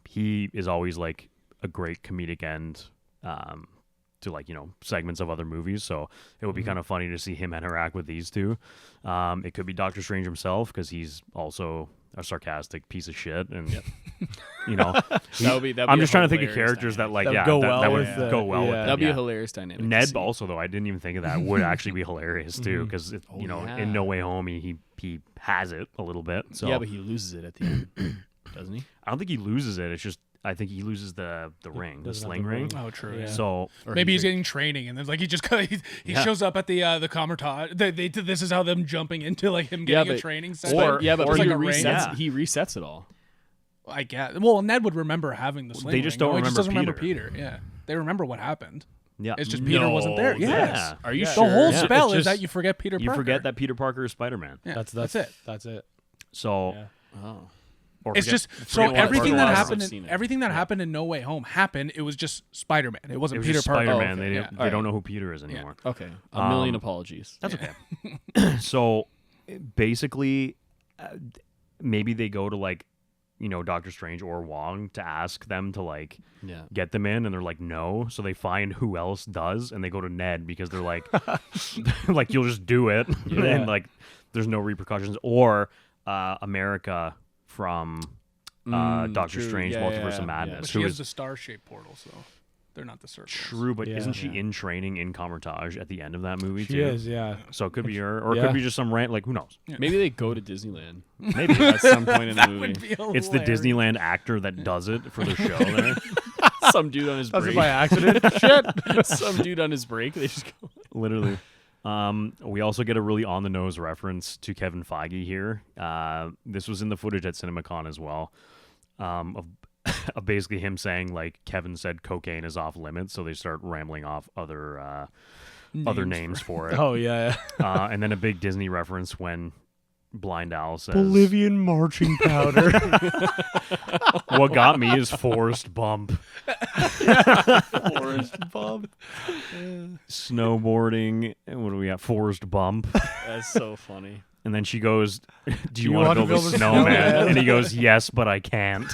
He is always like a great comedic end to like segments of other movies, so it would be kind of funny to see him interact with these two. It could be Doctor Strange himself because he's also a sarcastic piece of shit, and I'm just trying to think of characters that like That would go well that would with the- go well with yeah. them, That'd be yeah. a hilarious dynamic. to Ned see. also though, I didn't even think of that, would actually be hilarious too because yeah. in No Way Home he has it a little bit, so Yeah, but he loses it at the end, doesn't he? I don't think he loses it. It's just I think he loses the ring, the doesn't have sling the ring. ring. Oh, true. Yeah. Yeah. So Or Maybe he's like- getting training, and then like he Yeah. shows up at the Comertage. This is how them jumping into like him getting a training session. Or- But or he like a resets. ring. Yeah. He resets it all. I guess. Well, Ned would remember having the sling. They just ring. don't No, he just remember doesn't remember Peter. Yeah, they remember what happened. yeah, It's just Peter wasn't there. No, Yes. yeah. Are you The sure? whole Yeah. spell It's is that just- you forget Peter You Parker. forget that Peter Parker is Spider-Man. Yeah, That's it. That's it. So Yeah. Oh. Or It's forget- just forget so what everything part that it was. happened. I've seen it. Everything that happened in No Way Home happened. It was just Spider-Man. It It wasn't was Peter just Parker. Spider-Man. okay. They, Yeah. they don't know who Peter is anymore. Okay, a million apologies. That's okay. So basically, maybe they go to like, Doctor Strange or Wong to ask them to like Yeah. get them in, and they're like no. So they find who else does, and they go to Ned because they're like, like you'll just do it, and like there's no repercussions. Or America from Doctor true. Strange, Yeah, Multiverse yeah, of Madness, But who she is has the star-shaped portal, so they're not the circles. true, but Yeah. isn't she Yeah. in training in Comertage at the end of that movie She too? is, yeah. So it could be her, or it Yeah. could be just some rant. Like who knows? Maybe they go to Disneyland Maybe at some point in the That movie. would be it's the hilarious. Disneyland actor that does it for their show there. Some dude on his That's break. by accident. Shit. Some dude on his break. They just go. Literally. We also get a really on the nose reference to Kevin Feige here. This was in the footage at CinemaCon as well. Of basically him saying like Kevin said cocaine is off limits, so they start rambling off other names for it. Oh yeah. And then a big Disney reference when Blind Owl says, Bolivian marching powder. "What got me is Forrest Bump." Forrest Bump. Snowboarding. And what do we got? Forrest Bump. That's so funny. And then she goes, "Do you want to build a snowman?" And he goes, "Yes, but I can't."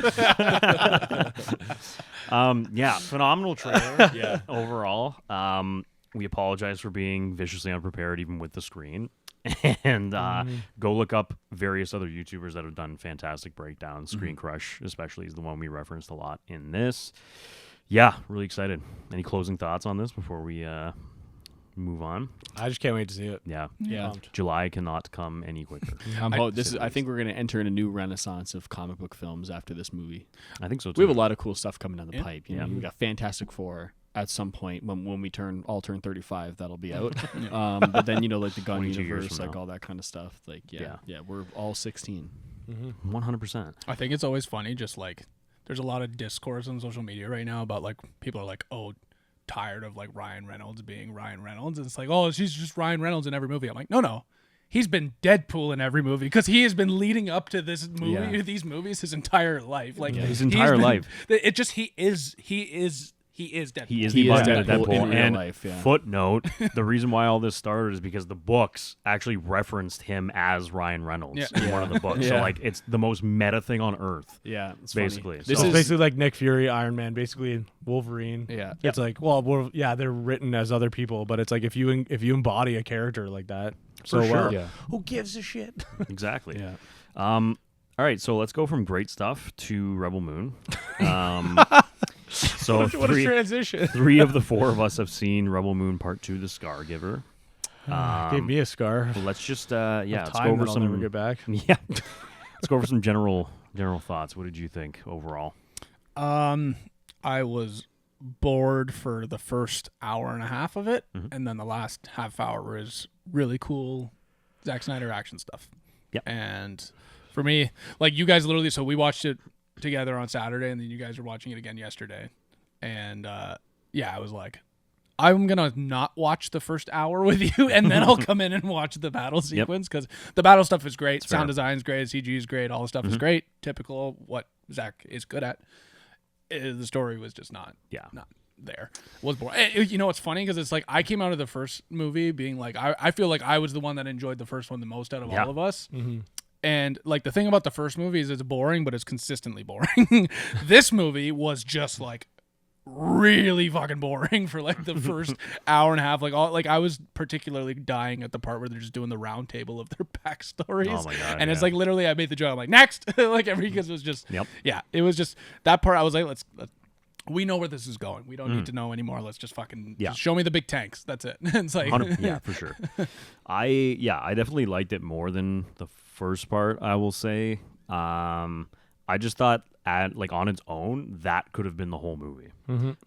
Yeah, phenomenal trailer. Yeah. Overall, we apologize for being viciously unprepared, even with the screen. And go look up various other YouTubers that have done fantastic breakdowns. Screen Crush, especially, is the one we referenced a lot in this. Yeah, really excited. Any closing thoughts on this before we move on? I just can't wait to see it. Yeah, Yeah. July cannot come any quicker. I think we're going to enter in a new renaissance of comic book films after this movie. I think so too. We have a lot of cool stuff coming down the pipe. You know, Yeah. we got Fantastic Four at some point when we all turn 35. That'll be out. But then like the Gun 22 years universe, from like now. all that kind of stuff. Like Yeah. we're all 16. 100%. I think it's always funny, just like there's a lot of discourse on social media right now about like people are like, oh, tired of like Ryan Reynolds being Ryan Reynolds. And it's like, oh, she's just Ryan Reynolds in every movie. I'm like, no. He's been Deadpool in every movie because he has been leading up to this movie, these movies, his entire life. Like His entire he's been- life. It just he is Deadpool. He is He the is embodiment of Deadpool Deadpool. in real And life, yeah. footnote, the reason why all this started is because the books actually referenced him as Ryan Reynolds in one of the books. So Yeah. like it's the most meta thing on earth. Yeah, it's Basically. Funny. So- This It's is basically like Nick Fury, Iron Man, basically Wolverine. yeah. It's like, well, they're written as other people, but it's like if you embody a character like that so sure. well, Yeah. who gives a shit? Exactly. Yeah. All right, so let's go from great stuff to Rebel Moon. So What a transition! three of the four of us have seen Rebel Moon Part 2, The Scargiver. Gave me a scar. Let's just let's go Time over that I'll never some get back. yeah. Let's go over some general thoughts. What did you think overall? I was bored for the first hour and a half of it, Mhm. and then the last half hour was really cool Zack Snyder action stuff. Yep. And for me, like you guys literally, so we watched it together on Saturday, and then you guys were watching it again yesterday. And I was like, I'm gonna not watch the first hour with you, and then I'll come in and watch the battle sequence because the battle stuff is great, fair. sound design's great, CG is great, all the stuff is great, typical what Zach is good at. The story was just not there. Was boring. You know what's funny because it's like I came out of the first movie being like I feel like I was the one that enjoyed the first one the most out of all of us. Mm-hmm. And like the thing about the first movie is it's boring, but it's consistently boring. This movie was just like really fucking boring for like the first hour and a half. Like I was particularly dying at the part where they're just doing the round table of their backstories. Oh my God, and it's yeah. like literally I made the joke. I'm like next, like because it was just it was just that part. I was like let's we know where this is going. We don't need to know anymore. Let's just fucking just show me the big tanks. That's it. It's like Yeah, for sure. I definitely liked it more than the first part, I will say. I just thought on its own that could have been the whole movie.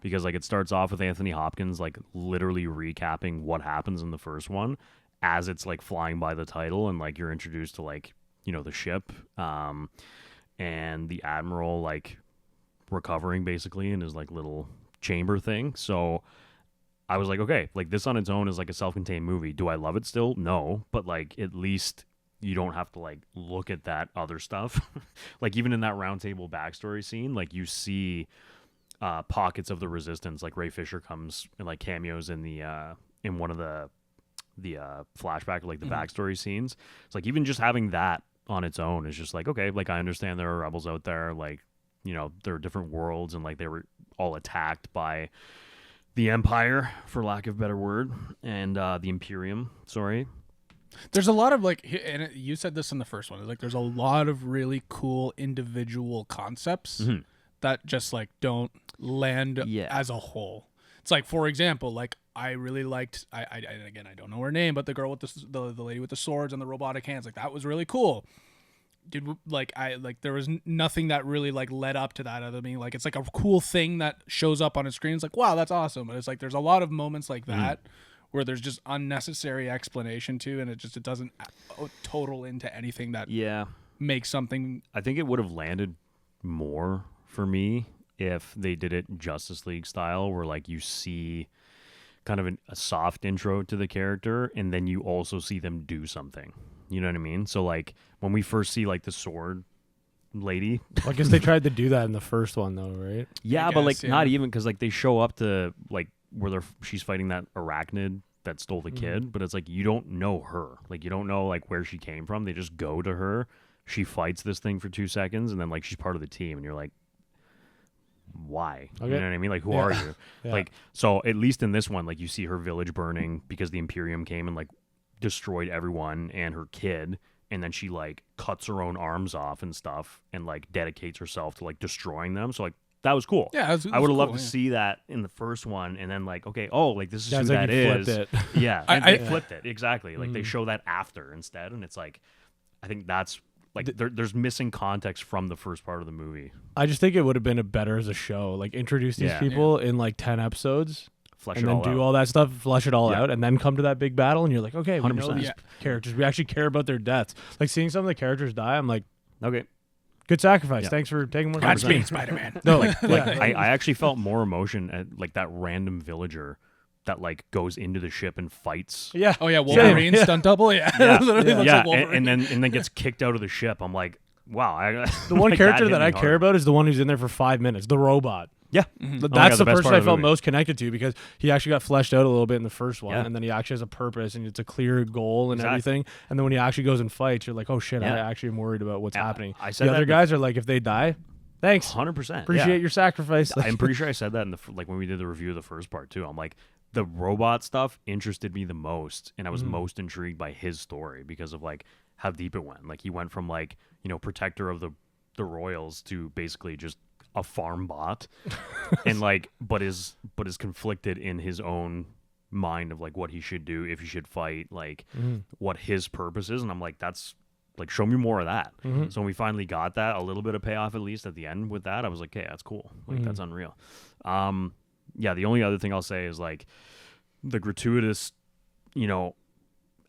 Because like it starts off with Anthony Hopkins like literally recapping what happens in the first one as it's like flying by the title, and like you're introduced to like, you know, the ship and the admiral like recovering basically in his like little chamber thing. So I was like, okay, like this on its own is like a self-contained movie. Do I love it still? No, but like at least you don't have to like look at that other stuff. Like even in that roundtable backstory scene, like you see pockets of the Resistance. Like Ray Fisher comes and like cameos in the in one of the flashback, like the backstory scenes. It's like even just having that on its own is just like, okay, like I understand there are rebels out there, like, you know, there are different worlds, and like they were all attacked by the Empire, for lack of a better word, and the Imperium. Sorry. There's a lot of like, and you said this in the first one. Like, there's a lot of really cool individual concepts that just like don't land as a whole. It's like, for example, like I really liked. And again, I don't know her name, but the girl with the lady with the swords and the robotic hands, like that was really cool. Dude, like there was nothing that really like led up to that other than being like, it's like a cool thing that shows up on a screen. It's like, wow, that's awesome. But it's like there's a lot of moments like that where there's just unnecessary explanation to, and it doesn't total into anything that makes something. I think it would have landed more for me if they did it Justice League style, where like you see kind of a soft intro to the character, and then you also see them do something. You know what I mean? So like when we first see like the sword lady, I guess they tried to do that in the first one though, right? Yeah, but like not even, because like they show up to like where she's fighting that arachnid that stole the kid, but it's like you don't know her, like you don't know like where she came from. They just go to her, she fights this thing for 2 seconds, and then like she's part of the team, and you're like, why? Okay. You know what I mean? Like, who are you? Like, so at least in this one, like you see her village burning because the Imperium came and like destroyed everyone and her kid, and then she like cuts her own arms off and stuff and like dedicates herself to like destroying them. So like that was cool. Yeah, I would have loved to see that in the first one, and then like, okay, oh, like this is who that is. Flipped it. Yeah, they flipped it exactly. Like they show that after instead, and it's like, I think that's like there's missing context from the first part of the movie. I just think it would have been better as a show. Like introduce these people in like 10 episodes. Flesh and it then all do out. all that stuff, flesh it all out, and then come to that big battle, and you're like, okay, we know 100%. these characters. We actually care about their deaths. Like seeing some of the characters die, I'm like, Okay. good sacrifice. Thanks for taking more. Godspeed, Spider-Man. No, like I actually felt more emotion at like that random villager that like goes into the ship and fights. Yeah. Oh yeah, Wolverine stunt double. Yeah. Literally looks like Wolverine. and then gets kicked out of the ship. I'm like, wow. The one like, character that hit I me care hard. about is the one who's in there for 5 minutes, the robot. Yeah. That's the best person part I of the felt movie. most connected to, because he actually got fleshed out a little bit in the first one, Yeah. and then he actually has a purpose, and it's a clear goal and Exactly. everything. And then when he actually goes and fights, you're like, oh shit, Yeah. I actually am worried about what's happening. I said the that other in guys are like, if they die, thanks. 100%. Appreciate your sacrifice. I'm pretty sure I said that in like when we did the review of the first part too. I'm like, the robot stuff interested me the most, and I was most intrigued by his story because of like how deep it went. Like he went from like, you know, protector of the royals to basically just a farm bot, and like but is conflicted in his own mind of like what he should do, if he should fight, like what his purpose is. And I'm like, that's like, show me more of that. So when we finally got that, a little bit of payoff at least at the end with that, I was like, okay, that's cool. Like that's unreal. Yeah, the only other thing I'll say is like the gratuitous, you know,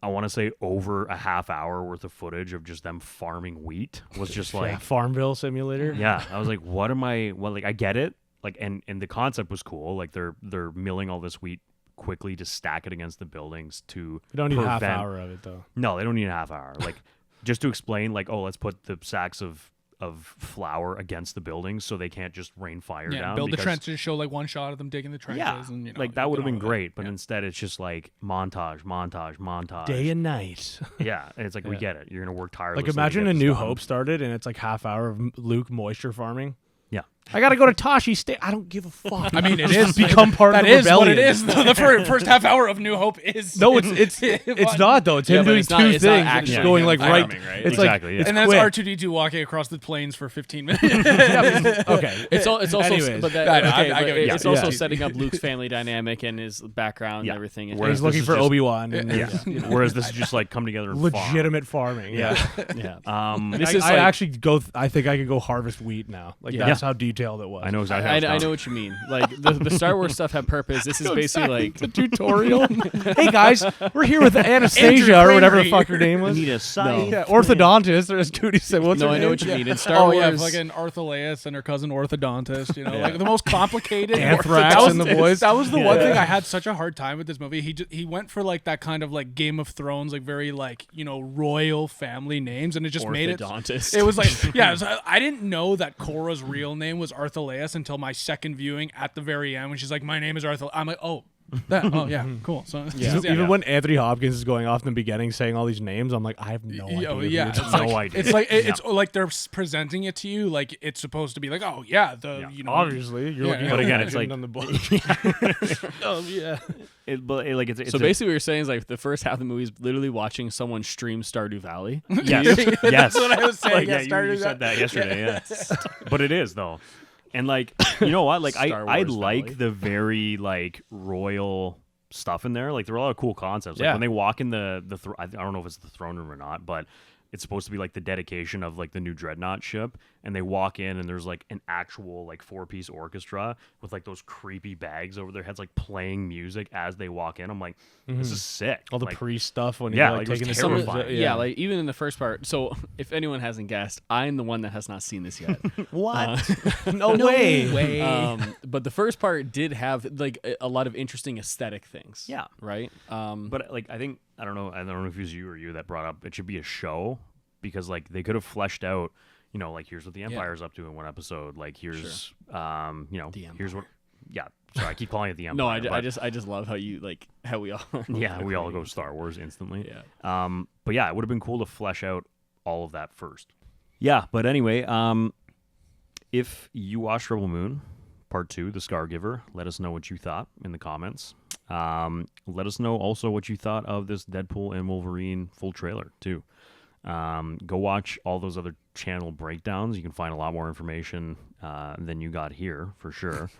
I want to say over a half hour worth of footage of just them farming wheat was just like Farmville Simulator. Yeah, I was like, what am I? Well, like I get it, like, and the concept was cool. Like they're milling all this wheat quickly to stack it against the buildings to. You don't need a half prevent- hour of it though. No, they don't need a half hour. Like just to explain, like, oh, let's put the sacks of flour against the buildings so they can't just rain fire down. Build the because- trenches, show like one shot of them digging the trenches. Yeah, and, you know, like that would have been get on with it. great, but instead it's just like montage. Day and night. Yeah, and it's like we get it. You're gonna work tirelessly. Like imagine to A get New this done. Hope started and it's like half hour of Luke moisture farming. Yeah, I gotta go to Tashi State. I don't give a fuck. I mean, it Just is become part of that the is what rebellion. it is. The first half hour of New Hope is No, it's not though. It's him but doing it's not- two it's not things. It's actually just going him like right. farming, right? It's Exactly, like yeah. it's and that's quick. R2D2 walking across the plains for 15 minutes. Okay. It's also Anyways. but that, I know, okay, I but get what you're it's saying. also Yeah. setting up Luke's family dynamic and his background Yeah. and everything. And Whereas He's looking this for is just- Obi-Wan. And yeah. Whereas this is just like come together and farm. legitimate farming. Yeah. yeah. Um, This I, is I like- actually go. I think I could go harvest wheat now. Like that's how deep detailed it was. I know exactly. How it's I done. know what you mean. Like the Star Wars stuff had purpose. This is basically like the tutorial. Hey guys, we're here with Anastasia or whatever the fuck her name was. Need a scythe. Yeah, orthodontist, or as Cootie said. What's no, her I name? know what you mean. In Star Wars, yeah, fucking Arthaleus and her cousin orthodontist. You know, like the most complicated. Anthrax that was, and the boys. That was the one thing I had such a hard time with this movie. He went for like that kind of like Game of Thrones, like very like royal family names, and it just made it. orthodontist. It was like I didn't know that Korra's real name was Arthaleus until my second viewing at the very end when she's like, "My name is Arthur." I'm like, "Oh, oh yeah, cool." So Even when Anthony Hopkins is going off in the beginning saying all these names, I'm like, I have no idea. Yeah, who it's this is. No idea. It's like it's like they're presenting it to you like it's supposed to be like, oh yeah, Obviously, you're looking. But at again, the it's like- legend on the book. Oh yeah. It's So basically, what you're saying is like the first half of the movie is literally watching someone stream Stardew Valley. yes, yes. That's what I was saying. Like, Yeah, you started said that yesterday. Yeah. But it is though, and like you know what? Like Star I Wars like Valley. the very like royal stuff in there. Like there are a lot of cool concepts. Like Yeah. when they walk in the I don't know if it's the throne room or not, but it's supposed to be like the dedication of like the new dreadnought ship, and they walk in and there's like an actual like 4-piece orchestra with like those creepy bags over their heads like playing music as they walk in. I'm like, this is sick. All the like, priest stuff when Yeah, you're like, like it taking was the Some of- terrifying. yeah, like even in the first part. So if anyone hasn't guessed, I'm the one that has not seen this yet. What? No way. But the first part did have like a lot of interesting aesthetic things. Yeah. Right. But like I don't know if it was you or you that brought up it should be a show, because like they could have fleshed out, like here's what the Empire's up to in one episode. Like here's here's what. Yeah, sorry, I keep calling it the Empire. No, I but just love how you like how we all. yeah, we all go Star Wars instantly. Yeah. But yeah, it would have been cool to flesh out all of that first. Yeah, but anyway, if you watched Rebel Moon Part 2, The Scargiver, let us know what you thought in the comments. Let us know also what you thought of this Deadpool and Wolverine full trailer too. Go watch all those other channel breakdowns. You can find a lot more information than you got here for sure.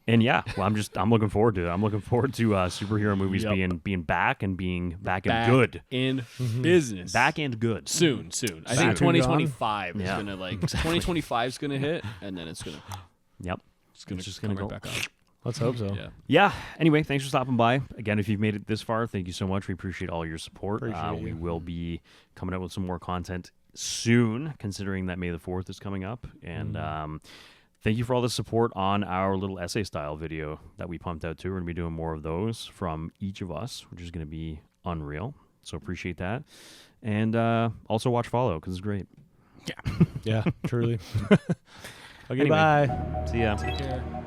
And yeah, well, I'm looking forward to it. I'm looking forward to superhero movies being back and being back and good. In business. Back and good. soon. I Back think and 2025 is Yeah. gonna 2025 is gonna hit, and then it's Yep. just gonna come go. right back up. Let's hope so. Yeah. Yeah. Anyway, thanks for stopping by. Again, if you've made it this far, thank you so much. We appreciate all your support. Appreciate We you. will be coming out with some more content soon, considering that May the 4th is coming up. And thank you for all the support on our little essay style video that we pumped out too. We're going to be doing more of those from each of us, which is going to be unreal. So appreciate that. And also watch Follow because it's great. Yeah, truly. Okay, Anyway. bye. See ya. Take care.